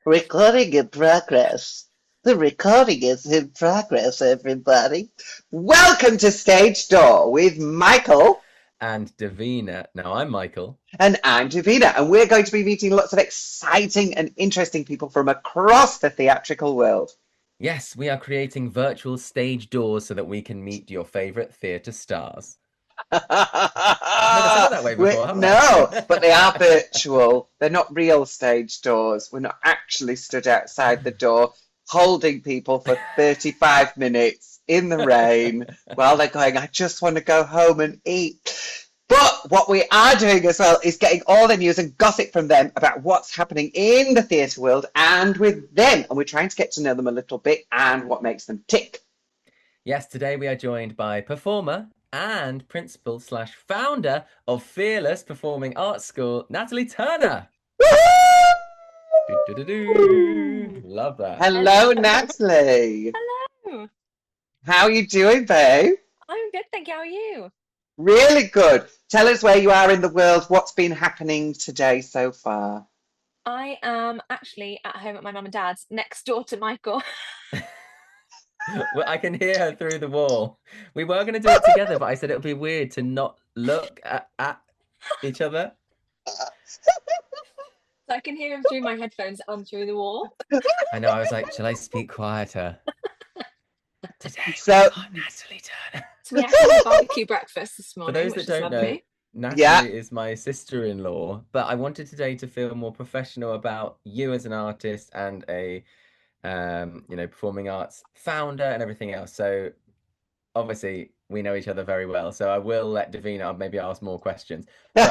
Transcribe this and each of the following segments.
Recording in progress. The recording is in progress, everybody. Welcome to Stage Door with Michael. And Divina. Now, I'm Michael. And I'm Divina, and we're going to be meeting lots of exciting and interesting people from across the theatrical world. Yes, we are creating virtual stage doors so that we can meet your favorite theatre stars. I've never said it that way before, have No, but I? they are virtual. They're not real stage doors. We're not actually stood outside the door holding people for 35 minutes in the rain while they're going, I just want to go home and eat. But what we are doing as well is getting all the news and gossip from them about what's happening in the theatre world and with them. And we're trying to get to know them a little bit and what makes them tick. Yes, today we are joined by performer and principal slash founder of Fearless Performing Arts School, Natalie Turner. Do-do-do-do. Love that. Hello, Natalie. Hello. How are you doing, babe? I'm good, thank you. How are you? Really good. Tell us where you are in the world, what's been happening today so far. I am actually at home at my mum and dad's next door to Michael. Well, I can hear her through the wall. We were going to do it together, but I said it would be weird to not look at each other. So I can hear him through my headphones and through the wall. I know, I was like, shall I speak quieter? Today So, we've got Natalie Turner. So we actually had barbecue breakfast this For morning, those which that is don't know, lovely. Natalie yeah, is my sister-in-law, but I wanted today to feel more professional about you as an artist and a performing arts founder and everything else. So obviously we know each other very well, so I will let Davina maybe ask more questions. But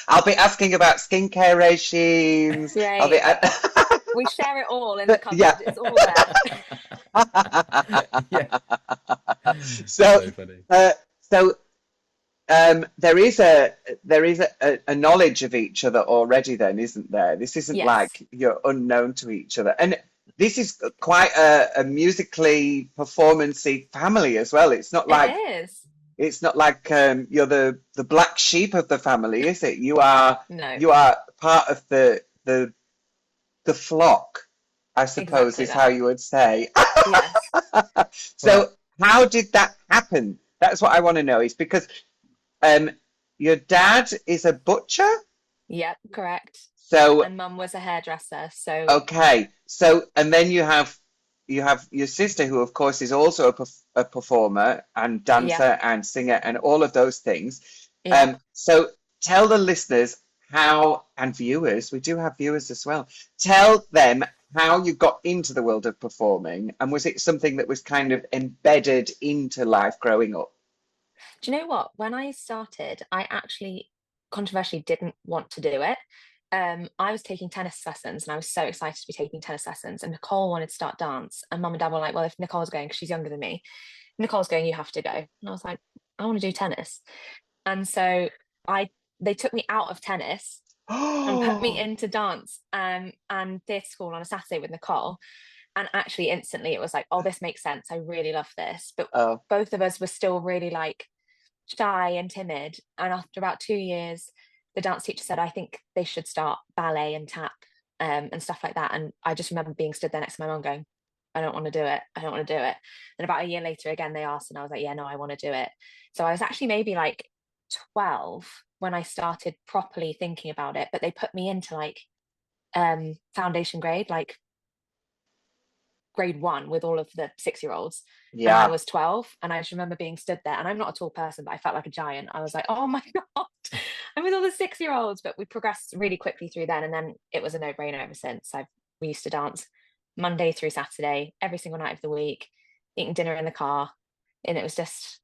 I'll be asking about skincare regimes. I'll be, Great. We share it all in the yeah. cupboard. It's all there. Yeah, So, so funny. uh, so there is a knowledge of each other already. Then, isn't there? This isn't Yes, like you're unknown to each other, and this is quite a musically performancey family as well. it is. It's not like you're the black sheep of the family, is it? No, You are part of the flock, I suppose, exactly is how that. you would say. Yes. So Well, how did that happen? That's what I want to know. Is because um, your dad is a butcher, Yep, correct. so And mum was a hairdresser, so okay. So and then you have your sister, who of course is also a performer and yeah, dancer and singer and all of those things. yeah. So tell the listeners how, and viewers, we do have viewers as well. Tell them how you got into the world of performing, and was it something that was kind of embedded into life growing up? Do you know what? When I started, I actually controversially didn't want to do it. I was taking tennis lessons and I was so excited to be taking tennis lessons. And Nicole wanted to start dance. And mum and dad were like, well, if Nicole's going, 'cause she's younger than me, Nicole's going, you have to go. And I was like, I want to do tennis. And so I they took me out of tennis and put me Oh, into dance and theatre school on a Saturday with Nicole. And actually instantly it was like, oh, this makes sense. I really love this. But oh, both of us were still really like shy and timid. And after about 2 years, the dance teacher said, I think they should start ballet and tap and stuff like that. And I just remember being stood there next to my mum going, I don't want to do it. I don't want to do it. And about a year later, again, they asked, and I was like, yeah, no, I want to do it. So I was actually maybe like 12 when I started properly thinking about it, but they put me into like foundation grade, like grade one with all of the 6 year olds. And I yeah. was 12. And I just remember being stood there. And I'm not a tall person, but I felt like a giant. I was like, oh my God, I'm with all the 6 year olds. But we progressed really quickly through then. And then it was a no brainer ever since. We used to dance Monday through Saturday, every single night of the week, eating dinner in the car. And it was just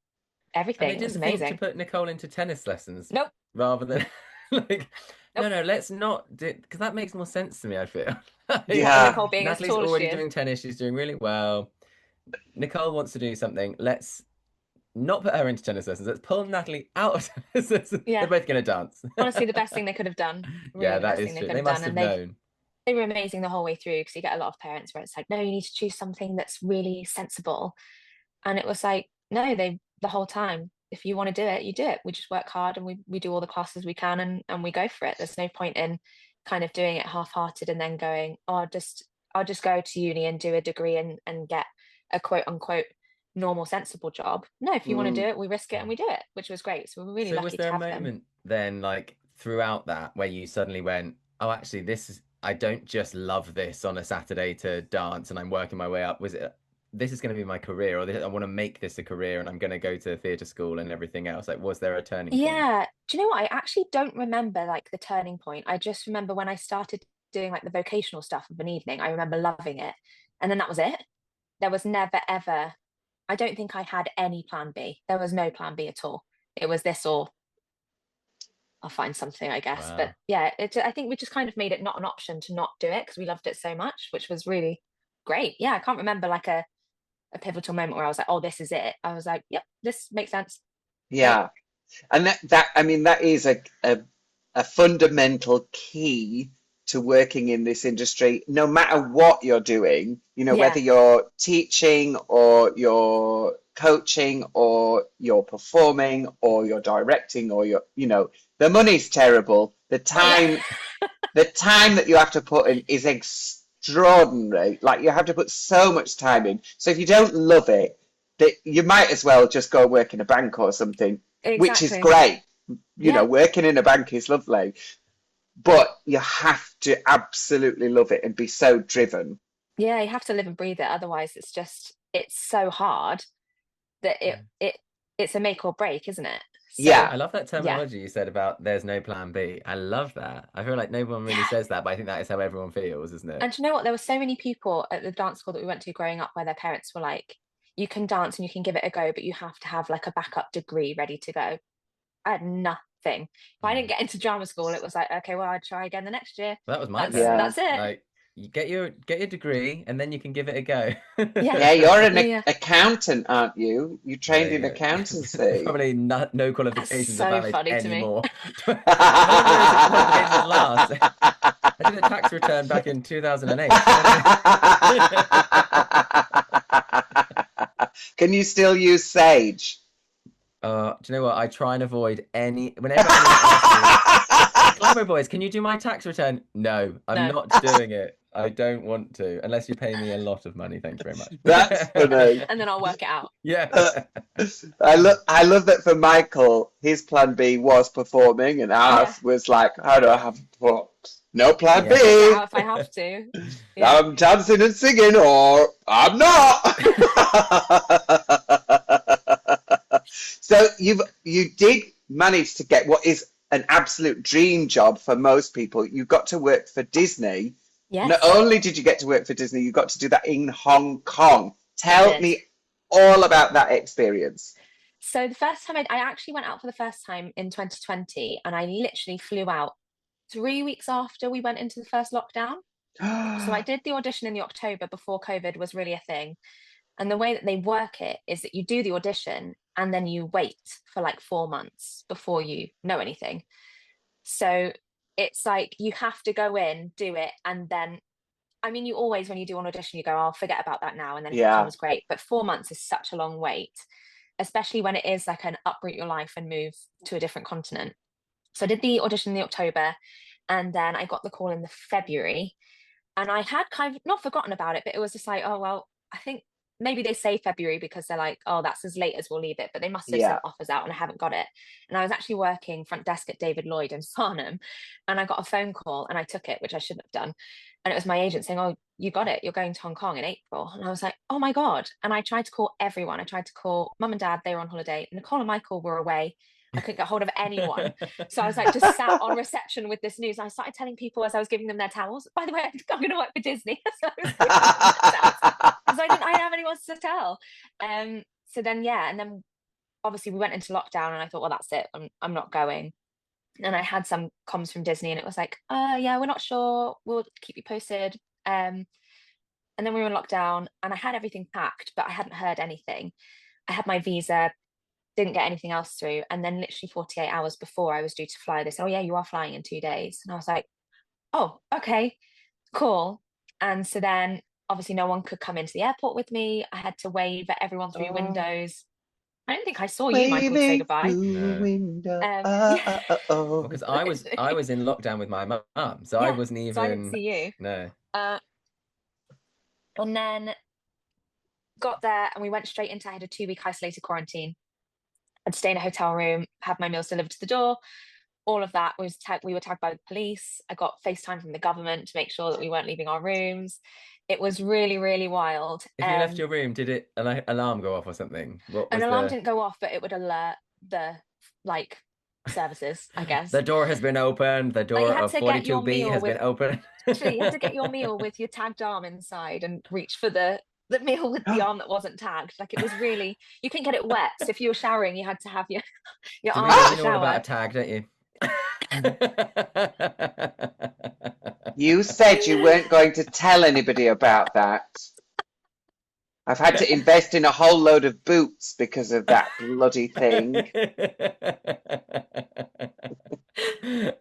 and they everything. It was didn't think to amazing. put Nicole into tennis lessons Nope. rather than like, Nope. no, let's not do because that makes more sense to me, I feel. Yeah. Like, And Yeah. Nicole being as Natalie's tall as she already is. doing tennis, she's doing really well. Nicole wants to do something. Let's not put her into tennis lessons. Let's pull Natalie out of tennis lessons. They're Yeah. both going to dance. Honestly, the best thing they could have done. Yeah, Really, the that best thing is they true. could They have done. must have And known. they were amazing the whole way through because you get a lot of parents where it's like, no, you need to choose something that's really sensible. And it was like, no, they the whole time, if you want to do it, you do it. We just work hard and we do all the classes we can and we go for it. There's no point in kind of doing it half-hearted and then going, oh, I'll just go to uni and do a degree and get a quote unquote normal sensible job. No, if you want to do Mm. it, we risk it and we do it, which was great. So we're really So was lucky to there a have them. moment then, like throughout that, where you suddenly went, "Oh, actually, I don't just love this on a Saturday to dance, and I'm working my way up." Was it, this is going to be my career, or I want to make this a career, and I'm going to go to theatre school and everything else? Like, was there a turning point? Yeah. Do you know what? I actually don't remember like the turning point. I just remember when I started doing like the vocational stuff of an evening, I remember loving it. And then that was it. There was never ever, I don't think I had any plan B. There was no plan B at all. It was this or I'll find something, I guess. But Wow. yeah, I think we just kind of made it not an option to not do it because we loved it so much, which was really great. Yeah, I can't remember like a pivotal moment where I was like, oh, this is it. I was like, yep, this makes sense. Great. Yeah. And I mean, that is a fundamental key to working in this industry, no matter what you're doing, Yeah. whether you're teaching or you're coaching or you're performing or you're directing or the money's terrible. Oh yeah. The time that you have to put in is extraordinary. Like you have to put so much time in. So if you don't love it, that you might as well just go work in a bank or something, which is Exactly. great. Yeah. Working in a bank is lovely, but you have to absolutely love it and be so driven. Yeah, you have to live and breathe it. Otherwise, it's so hard that it's a make or break, isn't it? So Yeah, I love that yeah. terminology you said about there's no plan B. I love that. I feel like no one really Yeah. says that, but I think that is how everyone feels, isn't it? And do you know what? There were so many people at the dance school that we went to growing up where their parents were like, you can dance and you can give it a go, but you have to have like a backup degree ready to go. I had nothing. If I Yeah. didn't get into drama school, it was like, okay, well, I'd try again the next year. Well, that was my That's yeah, parents. that's it. Like, you get your degree, and then you can give it a go. Yeah. yeah. You're an Yeah, yeah. accountant, aren't you? You Well, there trained you in go. accountancy. Probably no That's qualifications are so valid funny to me. anymore. How long ago is qualifications last? I did a tax return back in 2008. Can you still use Sage? Do you know what? I try and avoid whenever anyone asks me, Glamour Boys, can you do my tax return? No, I'm No. not doing it. I don't want to, unless you pay me a lot of money. Thank you very much. That's funny. And then I'll work it out. Yeah. I love that for Michael, his plan B was performing, and ours Yeah. was like, how do I have what? No plan Yeah. Work it B. out if I have to. Yeah. I'm dancing and singing, or I'm not. So you did manage to get what is an absolute dream job for most people. You got to work for Disney. Not Yes, only did you get to work for Disney, you got to do that in Hong Kong. I Tell did. me all about that experience. So the first time I actually went out for the first time in 2020, and I literally flew out 3 weeks after we went into the first lockdown. So I did the audition in the October before COVID was really a thing. And the way that they work it is that you do the audition and then you wait for like 4 months before you know anything. So it's like you have to go in, do it, and then I mean, you always, when you do an audition, you go, I'll forget about that now. And then if it Yeah. comes, great. But 4 months is such a long wait, especially when it is like an uproot your life and move to a different continent. So I did the audition in the October and then I got the call in the February. And I had kind of not forgotten about it, but it was just like, oh, well, I think maybe they say February because they're like, oh, that's as late as we'll leave it. But they must have Yeah. sent offers out and I haven't got it. And I was actually working front desk at David Lloyd in Farnham. And I got a phone call and I took it, which I shouldn't have done. And it was my agent saying, oh, you got it. You're going to Hong Kong in April. And I was like, oh my God. And I tried to call everyone. I tried to call mum and dad. They were on holiday. Nicole and Michael were away. I couldn't get hold of anyone. So I was like, just sat on reception with this news. And I started telling people as I was giving them their towels, by the way, I'm going to work for Disney. So I was giving them their towels because I didn't have anyone to tell. So then, yeah. And then obviously we went into lockdown and I thought, well, that's it. I'm not going. And I had some comms from Disney and it was like, yeah, we're not sure. We'll keep you posted. And then we were in lockdown and I had everything packed, but I hadn't heard anything. I had my visa, didn't get anything else through. And then literally 48 hours before I was due to fly, they said, oh yeah, you are flying in 2 days. And I was like, oh, okay, cool. And so then obviously no one could come into the airport with me. I had to wave at everyone through Oh. windows. I don't think I saw you, Michael, to say Waving goodbye. through the No. window. Yeah. Oh. Because I was in lockdown with my mum, so I Yeah, wasn't so I didn't even. see you. No. And then got there and we went straight into, I had a 2-week isolated quarantine. I'd stay in a hotel room, have my meals delivered to the door, all of that. We were tagged by the police. I got FaceTime from the government to make sure that we weren't leaving our rooms. It was really, really wild. If you left your room, did it an alarm go off or something? What An was alarm the didn't go off, but it would alert the like services, I guess. the door has been opened, the Like, door you had of to get your 42B meal has with been opened. literally you had to get your meal with your tagged arm inside and reach for the meal with the arm that wasn't tagged. Like, it was really, you couldn't get it wet. So if you were showering, you had to have your arm Divina, in you the know all about a shower. tag, don't you? You said you weren't going to tell anybody about that. I've had to invest in a whole load of boots because of that bloody thing.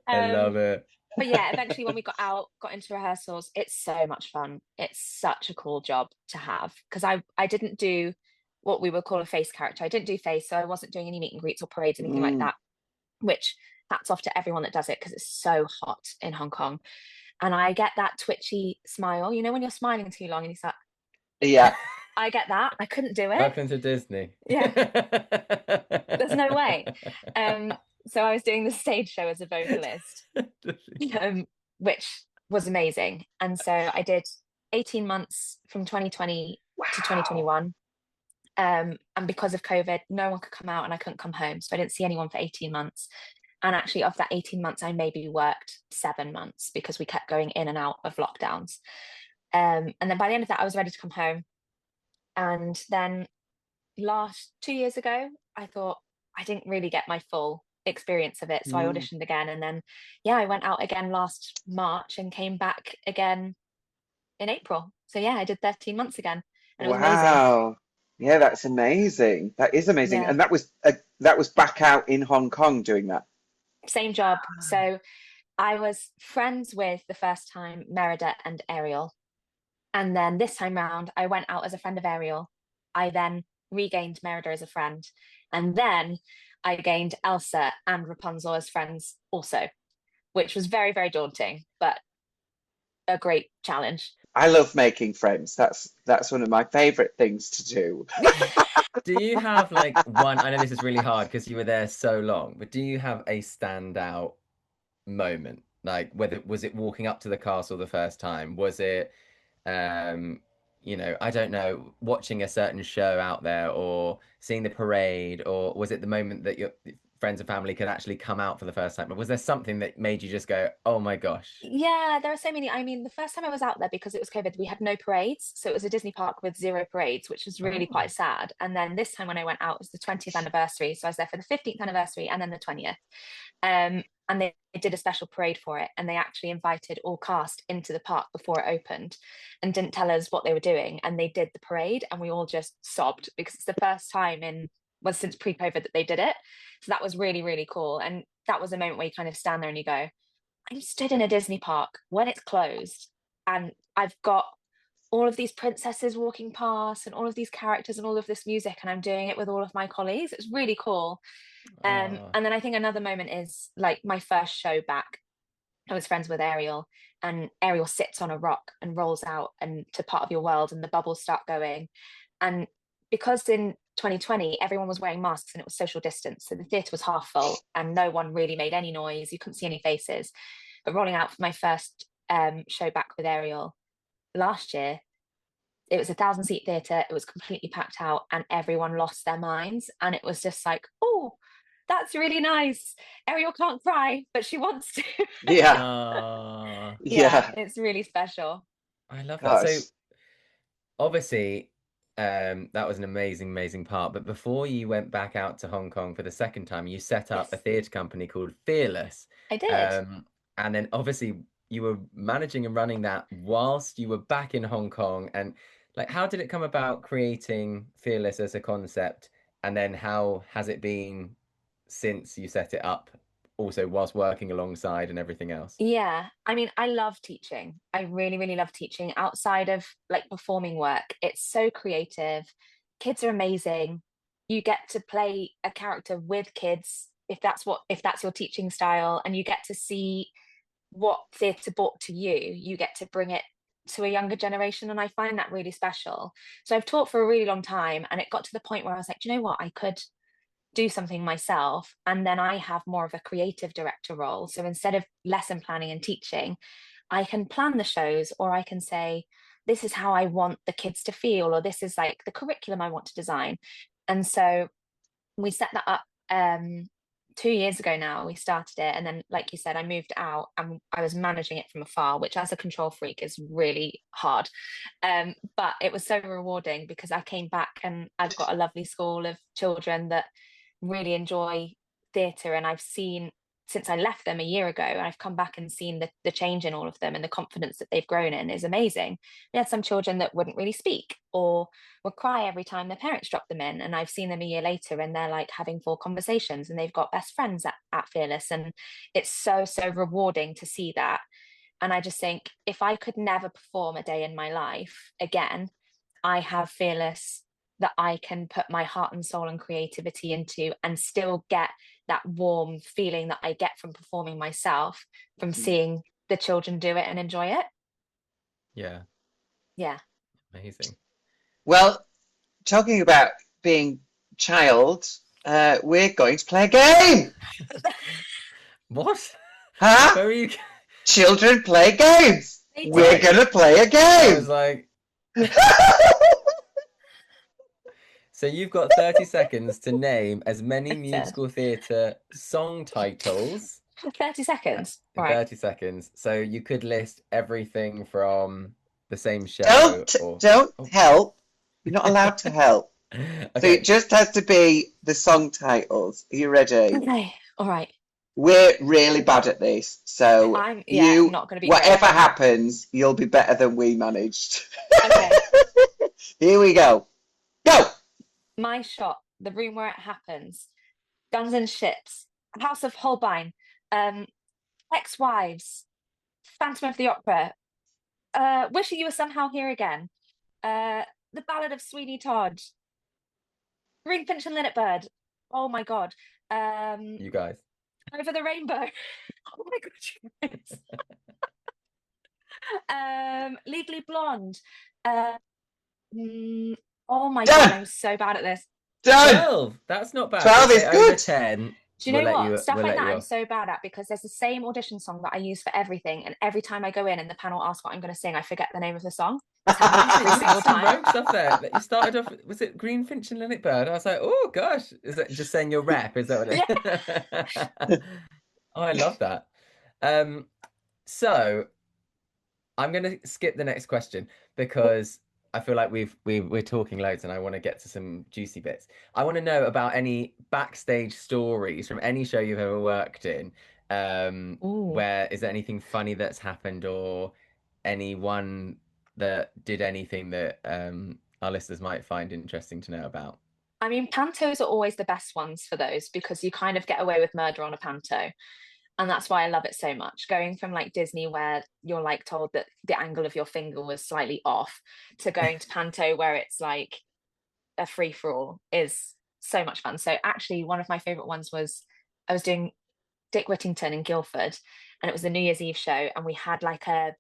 I love it. But yeah, eventually when we got out, got into rehearsals, it's so much fun. It's such a cool job to have, because I didn't do what we would call a face character. I didn't do face, so I wasn't doing any meet and greets or parades, anything like that, which hats off to everyone that does it because it's so hot in Hong Kong. And I get that twitchy smile, you know, when you're smiling too long and you start, Yeah. I get that. I couldn't do it. Welcome to Disney. Yeah. There's no way. So I was doing the stage show as a vocalist, which was amazing. And so I did 18 months from 2020 to 2021. And because of COVID, no one could come out and I couldn't come home. So I didn't see anyone for 18 months. And actually, of that 18 months, I maybe worked 7 months because we kept going in and out of lockdowns. And then by the end of that, I was ready to come home. And then last 2 years ago, I thought I didn't really get my full experience of it. So I auditioned again. And then, yeah, I went out again last March and came back again in April. So yeah, I did 13 months again. And it was amazing. Wow. Yeah, that's amazing. That is amazing. Yeah. And that was back out in Hong Kong doing that. Same job. So I was friends with, the first time, Merida and Ariel. And then this time round, I went out as a friend of Ariel. I then regained Merida as a friend. And then I gained Elsa and Rapunzel as friends also, which was very, very daunting, but a great challenge. I love making friends. That's one of my favorite things to do. Do you have like one? I know this is really hard because you were there so long, but do you have a standout moment? Like, whether was it walking up to the castle the first time? Was it, I don't know, watching a certain show out there or seeing the parade, or was it the moment that your friends and family could actually come out for the first time? Or was there something that made you just go, oh my gosh? Yeah, there are so many. I mean, the first time I was out there, because it was COVID, we had no parades. So it was a Disney park with 0 parades, which was really quite sad. And then this time when I went out, it was the 20th anniversary. So I was there for the 15th anniversary and then the 20th. And they did a special parade for it. And they actually invited all cast into the park before it opened and didn't tell us what they were doing. And they did the parade and we all just sobbed because it's the first time since pre-COVID that they did it. So that was really, really cool. And that was a moment where you kind of stand there and you go, I'm stood in a Disney park when it's closed and I've got all of these princesses walking past and all of these characters and all of this music, and I'm doing it with all of my colleagues. It's really cool. And then I think another moment is like my first show back. I was friends with Ariel, and Ariel sits on a rock and rolls out and to part of your world, and the bubbles start going. And because in 2020 everyone was wearing masks and it was social distance, so the theatre was half full and no one really made any noise. You couldn't see any faces. But rolling out for my first show back with Ariel last year, it was a 1,000-seat theatre. It was completely packed out and everyone lost their minds. And it was just like, oh, that's really nice. Ariel can't cry, but she wants to. Yeah. Yeah, it's really special. I love that. So Gosh. obviously, that was an amazing part. But before you went back out to Hong Kong for the second time, you set up a theatre company called Fearless. I did. And then obviously you were managing and running that whilst you were back in Hong Kong. And like, how did it come about creating Fearless as a concept? And then how has it been since you set it up, also whilst working alongside and everything else? Yeah, I mean, I love teaching. I really, really love teaching outside of like performing work. It's so creative. Kids are amazing. you get to play a character with kids if that's your teaching style, and you get to see what theatre brought to you. You get to bring it to a younger generation, and I find that really special. So I've taught for a really long time, and it got to the point where I was like, do you know what, I could do something myself, and then I have more of a creative director role. So instead of lesson planning and teaching, I can plan the shows, or I can say, this is how I want the kids to feel, or this is like the curriculum I want to design. And so we set that up 2 years ago now. We started it, and then, like you said, I moved out and I was managing it from afar, which as a control freak is really hard. But it was so rewarding because I came back and I've got a lovely school of children that really enjoy theatre, and I've seen, since I left them a year ago, and I've come back and seen the change in all of them, and the confidence that they've grown in is amazing. We had some children that wouldn't really speak or would cry every time their parents dropped them in, and I've seen them a year later and they're like having full conversations, and they've got best friends at Fearless, and it's so rewarding to see that. And I just think, if I could never perform a day in my life again, I have Fearless that I can put my heart and soul and creativity into, and still get that warm feeling that I get from performing myself, from seeing the children do it and enjoy it. Yeah, amazing. Well, talking about being child, we're going to play a game. What? Huh? Where are you? Children play games. We're going to play a I game. was like, so you've got 30 seconds to name as many musical theatre song titles. 30 seconds. In Right. 30 seconds. So you could list everything from the same show. Don't help. You're not allowed to help. Okay. So it just has to be the song titles. Are you ready? Okay. All right. We're really bad at this, so I'm not going to be whatever great. happens, you'll be better than we managed. Okay. Here we go. Go. My Shot, The Room Where It Happens, Guns and Ships, House of Holbein, Ex-Wives, Phantom of the Opera, Wishing You Were Somehow Here Again, The Ballad of Sweeney Todd, Greenfinch and Linnetbird. Oh my God. You guys. Over the Rainbow. Oh my God, you guys. Legally Blonde. Oh my God, I'm so bad at this. Done. 12. That's not bad. 12 is Over good. 10. Do you know what? Stuff like that I'm so bad at, because there's the same audition song that I use for everything, and every time I go in and the panel asks what I'm going to sing, I forget the name of the song. It's happened every single time. Rogue stuff there. You started off, was it Greenfinch and Linnetbird? I was like, oh gosh, is that just saying your rap? Is that what it is? Oh, I love that. So I'm going to skip the next question because I feel like we're talking loads and I want to get to some juicy bits. I want to know about any backstage stories from any show you've ever worked in. Where is there anything funny that's happened, or anyone that did anything that our listeners might find interesting to know about? I mean, pantos are always the best ones for those, because you kind of get away with murder on a panto. And that's why I love it so much. Going from like Disney, where you're like told that the angle of your finger was slightly off, to going to panto where it's like a free for all, is so much fun. So actually, one of my favorite ones was, I was doing Dick Whittington in Guildford, and it was the New Year's Eve show, and we had like a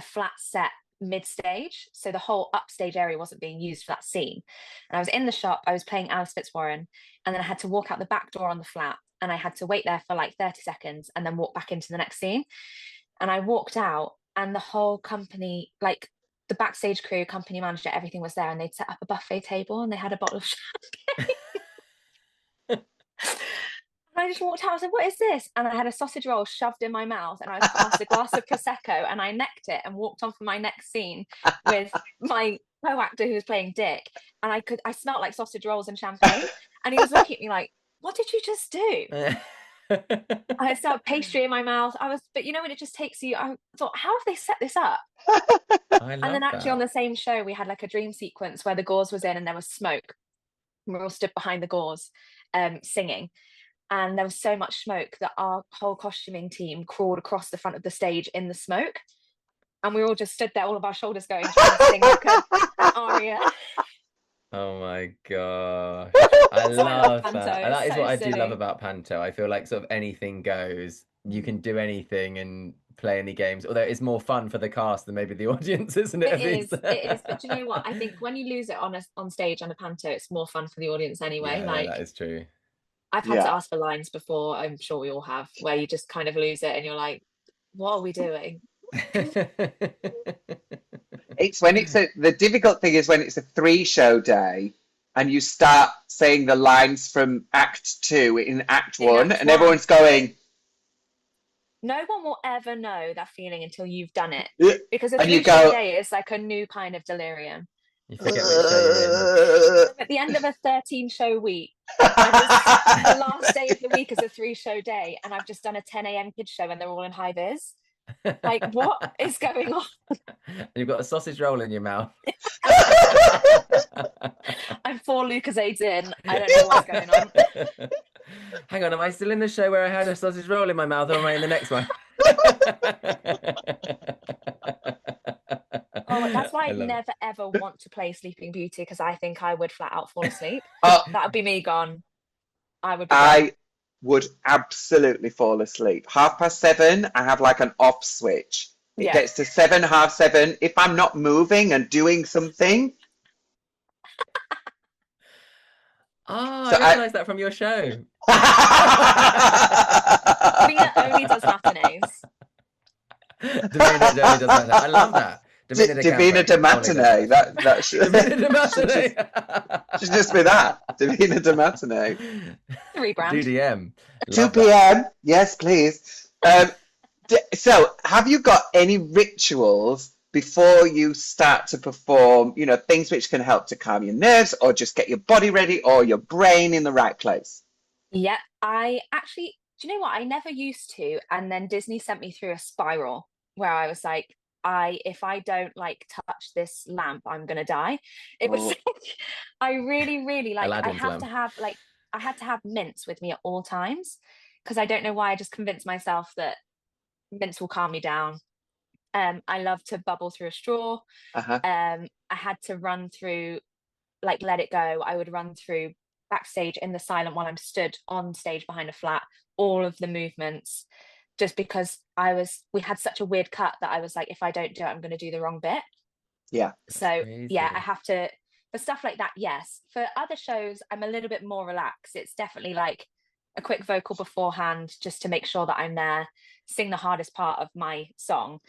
flat set mid-stage, so the whole upstage area wasn't being used for that scene. And I was in the shop, I was playing Alice Fitzwarren, and then I had to walk out the back door on the flat, and I had to wait there for like 30 seconds and then walk back into the next scene. And I walked out, and the whole company, like the backstage crew, company manager, everything was there, and they'd set up a buffet table and they had a bottle of champagne. And I just walked out, I was like, what is this? And I had a sausage roll shoved in my mouth, and I was passed a glass of Prosecco, and I necked it and walked on for my next scene with my co-actor who was playing Dick. And I smelled like sausage rolls and champagne. And he was looking at me like, what did you just do? I had some pastry in my mouth. But you know, when it just takes you, I thought, how have they set this up? And then actually on the same show, we had like a dream sequence where the gauze was in and there was smoke. We all stood behind the gauze singing. And there was so much smoke that our whole costuming team crawled across the front of the stage in the smoke. And we all just stood there, all of our shoulders going, trying to sing like an aria. Oh my gosh. I That's why I love love Panto. that. And It's that is so what I do love silly. about Panto. I feel like sort of anything goes. You can do anything and play any games. Although it's more fun for the cast than maybe the audience, isn't it? It is, it is. But do you know what? I think when you lose it on stage on a panto, it's more fun for the audience anyway. Yeah, no, Like that is true. I've had to Yeah. ask for lines before, I'm sure we all have, where you just kind of lose it and you're like, what are we doing? It's when the difficult thing is when it's a 3 show day and you start saying the lines from Act 2 in Act In 1 Act and 1. everyone's going, No one will ever know that feeling until you've done it. "Ugh," Because a and you 3 show go, day is like a new kind of delirium. You forget which show you're in. "Ugh." At the end of a 13-show week, the last day of the week is a 3-show day, and I've just done a 10 a.m. kids show and they're all in high vis. Like, what is going on? You've got a sausage roll in your mouth. I'm 4 Lucasades in. I don't know what's going on. Hang on, am I still in the show where I had a sausage roll in my mouth, or am I in the next one? Oh, that's why I I'd love it. never ever want to play Sleeping Beauty, because I think I would flat out fall asleep. Oh, That would be me gone. I would be gone. I would absolutely fall asleep. 7:30, I have like an off switch. It Yeah. gets to 7, 7:30. If I'm not moving and doing something, Ah, so I realised that from your show. Divina only does matinees. Davina only does that. I love that. Davina Divina de Campo only does matinee. That should, Davina de matinee. should just be that. Divina de matinee. 3 grand. DDM. 2 Love that. p.m. Yes, please. So, have you got any rituals before you start to perform? You know, things which can help to calm your nerves, or just get your body ready, or your brain in the right place. Yeah, I actually, do you know what? I never used to, and then Disney sent me through a spiral where I was like, if I don't like touch this lamp, I'm gonna die. It was Oh. like, I really, really like, I Aladdin's have lamp. to have like, I had to have mints with me at all times, because I don't know why I just convinced myself that mints will calm me down. I love to bubble through a straw. Uh-huh. I had to run through, like, Let It Go. I would run through backstage in the silent while I'm stood on stage behind a flat, all of the movements, just because we had such a weird cut that I was like, if I don't do it, I'm going to do the wrong bit. Yeah. So yeah, crazy. I have to, for stuff like that, yes. For other shows, I'm a little bit more relaxed. It's definitely like a quick vocal beforehand just to make sure that I'm there, sing the hardest part of my song.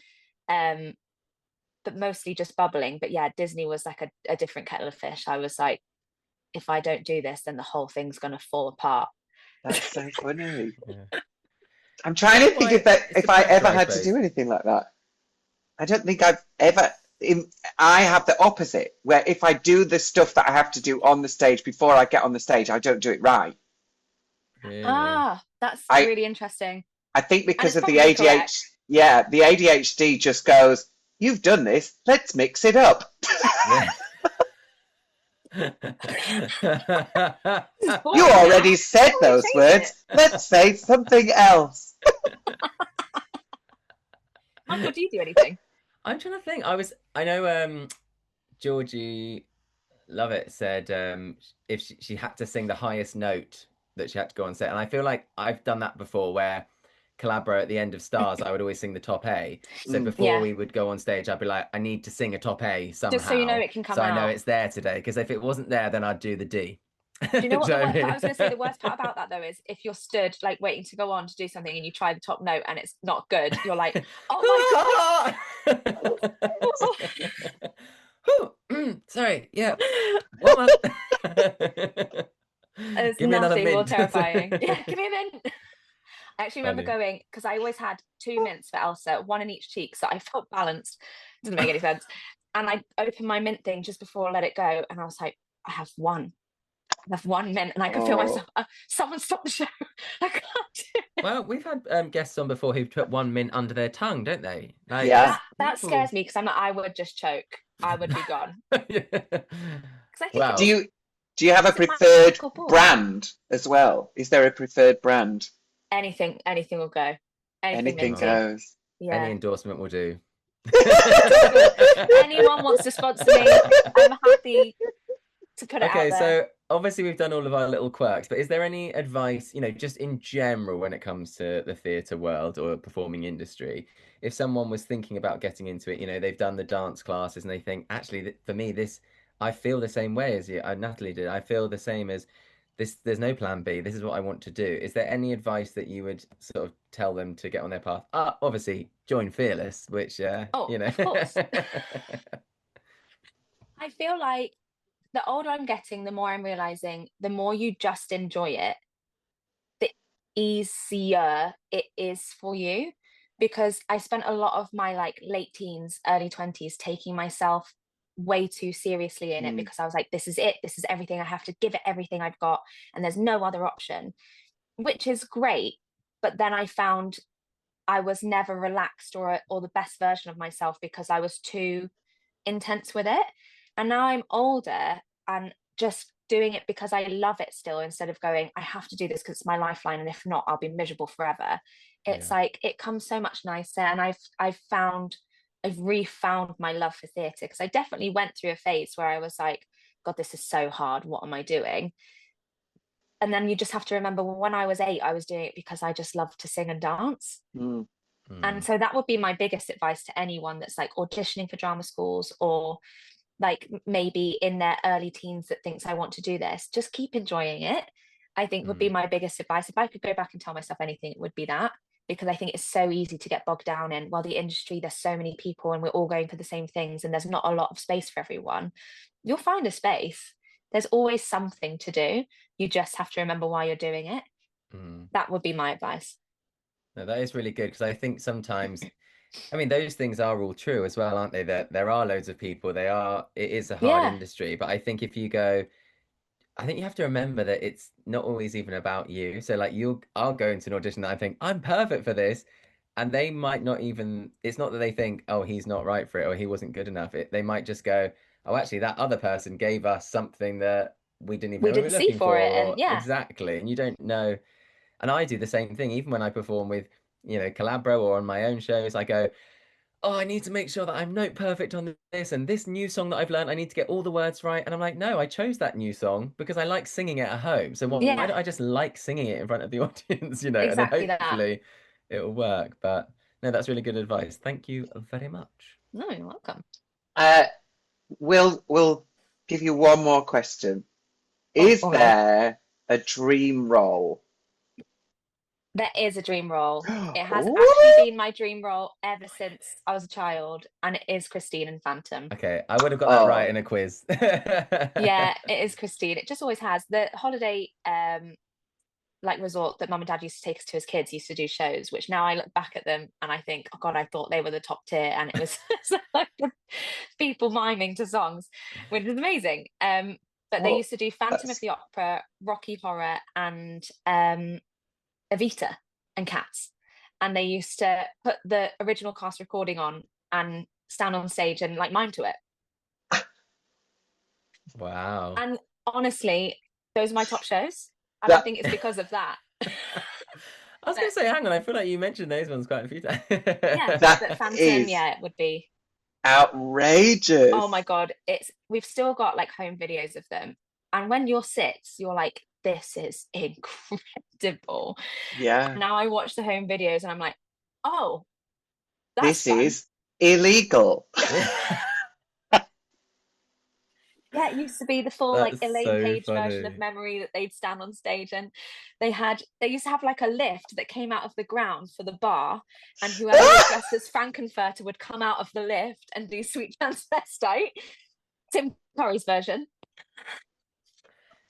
But mostly just bubbling. But yeah, Disney was like a different kettle of fish. I was like, if I don't do this, then the whole thing's gonna fall apart. That's so funny. Yeah. I'm trying to think Why- it's if the I pressure, ever I had to suppose. do anything like that. I don't think I've ever. I have the opposite, where if I do the stuff that I have to do on the stage before I get on the stage, I don't do it right. Really? Ah, that's I- really interesting. I think because it's of the probably ADHD. correct. Yeah, the ADHD just goes, you've done this, let's mix it up. Yeah. You already said those change words. Let's say something else. Michael, do you do anything? I'm trying to think. I know Georgie Lovett said if she had to sing the highest note that she had to go on set. And I feel like I've done that before where Calabro at the end of Stars, I would always sing the top A. So before Yeah. we would go on stage, I'd be like, I need to sing a top A somehow. Just so you know it can come so I know out. it's there today. Because if it wasn't there, then I'd do the D. Do you know what? Do you know But I mean? was going to say the worst part about that though is if you're stood like waiting to go on to do something and you try the top note and it's not good, you're like, oh my god. Sorry, yeah. One more. It's Give me another nothing more mint. terrifying. Yeah, give me a mint. I actually remember Funny. going, because I always had 2 mints for Elsa, one in each cheek, so I felt balanced. Doesn't make any sense. And I opened my mint thing just before Let It Go, and I was like, I have one mint, and I could feel myself. Someone stop the show! I can't do it. Well, we've had guests on before who've put 1 mint under their tongue, don't they? Like, Yeah. That scares me because I would just choke. I would be gone. Yeah. 'Cause I think Wow. Do you have a Is it my preferred vocal ball? brand as well? Is there a preferred brand? anything will go. Anything minty. goes. Yeah. Any endorsement will do. Anyone wants to sponsor me, I'm happy to put it out Okay, there. so obviously we've done all of our little quirks, but is there any advice, just in general when it comes to the theatre world or performing industry? If someone was thinking about getting into it, they've done the dance classes and they think, actually, for me, I feel the same way as you, Natalie did. I feel the same as this. There's no plan B. This is what I want to do. Is there any advice that you would sort of tell them to get on their path? Obviously, join Fearless, which, Oh, of course. I feel like the older I'm getting, the more I'm realizing the more you just enjoy it, the easier it is for you. Because I spent a lot of my like late teens, early 20s taking myself way too seriously in it, because I was like, this is it, this is everything, I have to give it everything I've got, and there's no other option, which is great. But then I found I was never relaxed or the best version of myself because I was too intense with it. And now I'm older and just doing it because I love it still, instead of going, I have to do this because it's my lifeline, and if not, I'll be miserable forever. It's Yeah. like it comes so much nicer. And I've refound my love for theatre, because I definitely went through a phase where I was like, God, this is so hard. What am I doing? And then you just have to remember, well, when I was 8, I was doing it because I just loved to sing and dance. Mm. And so that would be my biggest advice to anyone that's like auditioning for drama schools, or like maybe in their early teens that thinks, I want to do this. Just keep enjoying it, I think, would be my biggest advice. If I could go back and tell myself anything, it would be that. Because I think it's so easy to get bogged down in, well, the industry, there's so many people and we're all going for the same things and there's not a lot of space for everyone. You'll find a space. There's always something to do. You just have to remember why you're doing it. That would be my advice. No, that is really good, because I think sometimes, I mean, those things are all true as well, aren't they? That there are loads of people. It is a hard Yeah. industry, but I think if you go, I think you have to remember that it's not always even about you. So like I'll go into an audition that I think I'm perfect for this, and they might not even, it's not that they think, oh, he's not right for it or he wasn't good enough. They might just go, oh, actually, that other person gave us something that we didn't even We know we didn't were see looking for it. for. And yeah, Exactly. And you don't know. And I do the same thing, even when I perform with, Calabro or on my own shows. I go, oh, I need to make sure that I'm note perfect on this, and this new song that I've learned, I need to get all the words right. And I'm like, no, I chose that new song because I like singing it at home. So why yeah, don't I just like singing it in front of the audience, and then exactly that. hopefully it'll work. But no, that's really good advice. Thank you very much. No, you're welcome. Uh, we'll give you one more question. Oh, Is all right. there a dream role? There is a dream role. It has actually What? been my dream role ever since I was a child, and it is Christine and Phantom. Okay, I would have got that right Oh, in a quiz. Yeah, it is Christine. It just always has. The holiday like resort that mum and dad used to take us to as kids used to do shows, which now I look back at them and I think, oh God, I thought they were the top tier, and it was like people miming to songs, which is amazing. But they what? used to do Phantom of That's the Opera, Rocky Horror, and Evita and Cats. And they used to put the original cast recording on and stand on stage and like mime to it. Wow. And honestly, those are my top shows. And I that think it's because of that. I was going to say, hang on, I feel like you mentioned those ones quite a few times. Yeah, that but Phantom, is yeah, it would be. Oh my outrageous. God, we've still got like home videos of them. And when you're 6, you're like, this is incredible. Yeah, And now I watch the home videos and I'm like, oh, that's this fun. is illegal. Yeah, it used to be the full like That's Elaine so Page version of funny. Memory that they'd stand on stage, and they used to have like a lift that came out of the ground for the bar, and whoever was dressed as Frankenfurter would come out of the lift and do Sweet Transvestite, Tim Curry's version.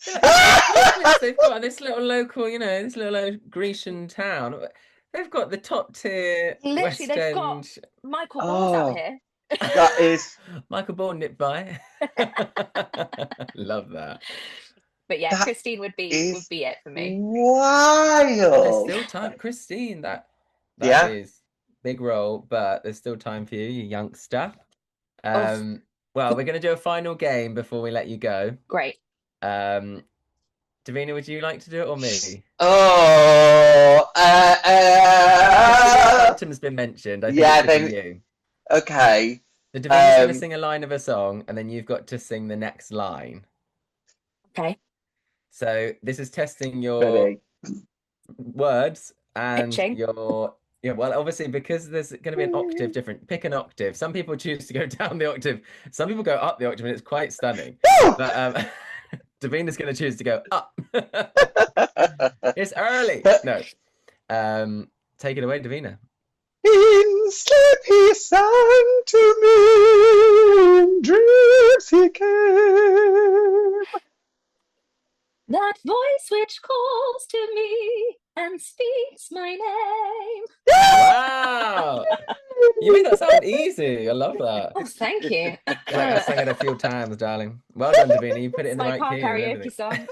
Yeah, it's ridiculous. They've got this little local, this little Grecian town. They've got the top tier Literally, West they've got End. Michael Moores out Oh, here. that is Michael Bourne nipped by. Love that. But yeah, that Christine would is be it for me. And there's wild. still time, Christine. That Yeah. is big role, but there's still time for you, you youngster. Oh, Well, we're gonna do a final game before we let you go. great. Um, Davina, would you like to do it or me? Oh, Just because Phantom's been mentioned, I think it yeah. should be Then you. okay. So Davina's going to Um, sing a line of a song, and then you've got to sing the next line. Okay. So this is testing your Ready? words and Pitching. your well, obviously, because there's going to be an octave different. Pick an octave. Some people choose to go down the octave. Some people go up the octave, and it's quite stunning. But Davina's going to choose to go up. It's early. No. Take it away, Divina. In sleep he sang to me, in dreams he came. That voice which calls to me and speaks my name. Wow. You made that sound easy. I love that. Oh, thank you. Like I sang it a few times, darling. Well done, Davina. You put it in the My right car key. and karaoke everything. song.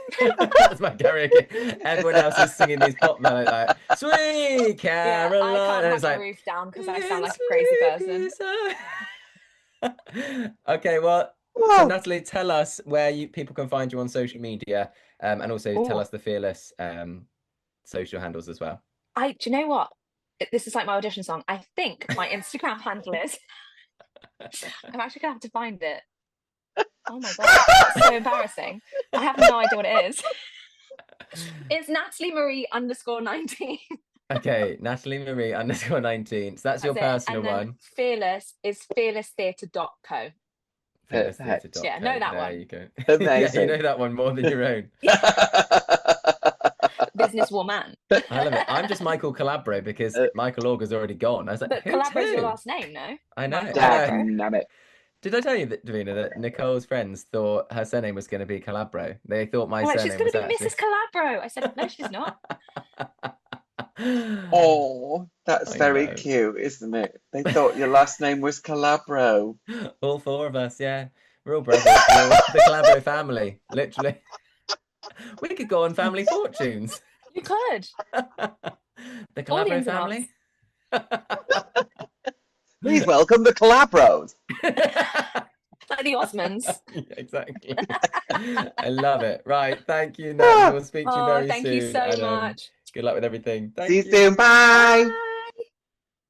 That's my karaoke. Everyone else is singing these pop melodies like Sweet Yeah, Caroline. I can't and have it's the like, roof down because I sound like a crazy person. Okay, well, so Oh, Natalie, tell us where people can find you on social media, and also tell Ooh. us the Fearless social handles as well. Do you know what? This is like my audition song. I think my Instagram handle is. I'm actually gonna have to find it. Oh my god, that's so embarrassing. I have no idea what it is. It's Natalie Marie _19. Okay, Natalie Marie _19. So that's your That's it. personal And then one. Fearless is fearlesstheatre.co. perfect. Fearlesstheatre.co. Yeah, know that there one. you go. Amazing. Yeah, you know that one more than your own. Businesswoman. I love it. I'm just Michael Calabro because Michael Auger's already gone. I was like, But who Calabro's your to? last name, no? I know. Michael I know. Calabro. Damn it. Did I tell you that, Davina, that Nicole's friends thought her surname was going to be Calabro? They thought my Like, surname she's going was to be actually. Mrs. Calabro. I said, no, she's not. Oh, that's I very know. cute, isn't it? They thought your last name was Calabro. All four of us, yeah. We're all brothers. We're all the Calabro family, literally. We could go on Family Fortunes. You could. The All the Calabro ins and outs. family. Please welcome the Calabros. Like the Osmonds. Yeah, exactly. I love it. Right, thank you, Nat. We'll speak to you very Thank soon. you so and, much. Good luck with everything. Thank See you you. soon. Bye. Bye.